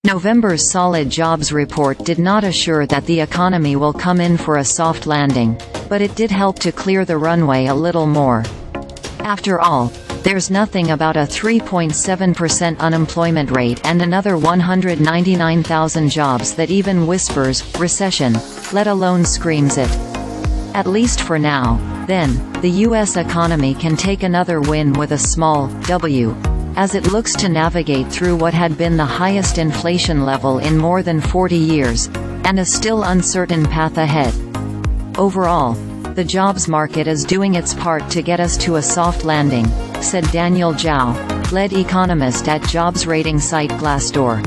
November's solid jobs report did not assure that the economy will come in for a soft landing, but it did help to clear the runway a little more. After all, there's nothing about a 3.7% unemployment rate and another 199,000 jobs that even whispers recession, let alone screams it. At least for now, then, the U.S. economy can take another win with a small W, as it looks to navigate through what had been the highest inflation level in more than 40 years, and a still uncertain path ahead. Overall, the jobs market is doing its part to get us to a soft landing, said Daniel Zhao, lead economist at jobs rating site Glassdoor.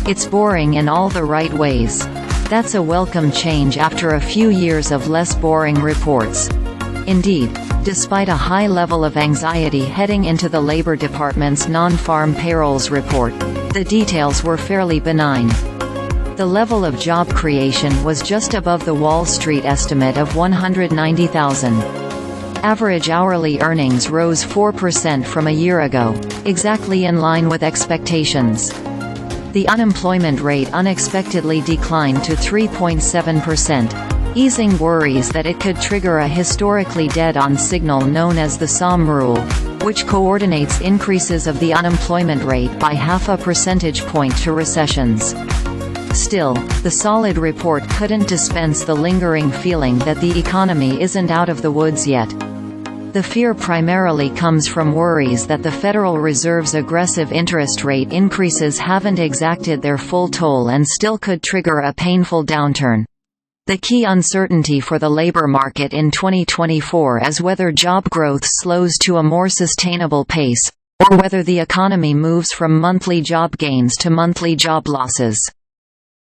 It's boring in all the right ways. That's a welcome change after a few years of less boring reports. Indeed, despite a high level of anxiety heading into the Labor Department's non-farm payrolls report, the details were fairly benign. The level of job creation was just above the Wall Street estimate of 190,000. Average hourly earnings rose 4% from a year ago, exactly in line with expectations. The unemployment rate unexpectedly declined to 3.7%. Easing worries that it could trigger a historically dead-on signal known as the Sahm Rule, which coordinates increases of the unemployment rate by half a percentage point to recessions. Still, the solid report couldn't dispense the lingering feeling that the economy isn't out of the woods yet. The fear primarily comes from worries that the Federal Reserve's aggressive interest rate increases haven't exacted their full toll and still could trigger a painful downturn. The key uncertainty for the labor market in 2024 is whether job growth slows to a more sustainable pace, or whether the economy moves from monthly job gains to monthly job losses.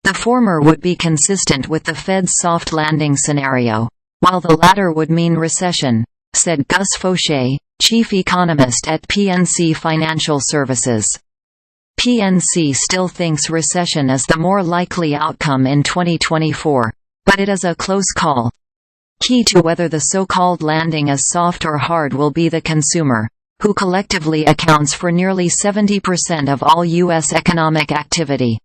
The former would be consistent with the Fed's soft landing scenario, while the latter would mean recession, said Gus Faucher, chief economist at PNC Financial Services. PNC still thinks recession is the more likely outcome in 2024. But it is a close call. Key to whether the so-called landing is soft or hard will be the consumer, who collectively accounts for nearly 70% of all U.S. economic activity.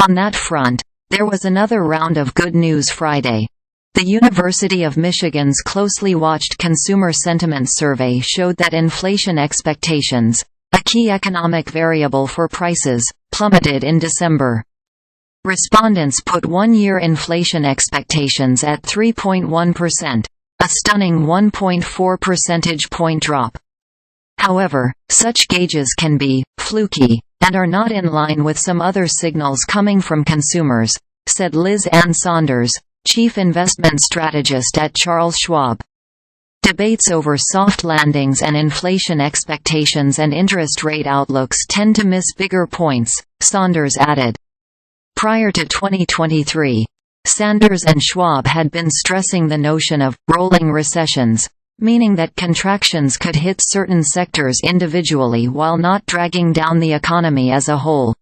On that front, there was another round of good news Friday. The University of Michigan's closely watched consumer sentiment survey showed that inflation expectations, a key economic variable for prices, plummeted in December. Respondents put one-year inflation expectations at 3.1%, a stunning 1.4 percentage point drop. However, such gauges can be fluky and are not in line with some other signals coming from consumers, said Liz Ann Sonders, chief investment strategist at Charles Schwab. Debates over soft landings and inflation expectations and interest rate outlooks tend to miss bigger points, Sonders added. Prior to 2023, Sanders and Schwab had been stressing the notion of rolling recessions, meaning that contractions could hit certain sectors individually while not dragging down the economy as a whole.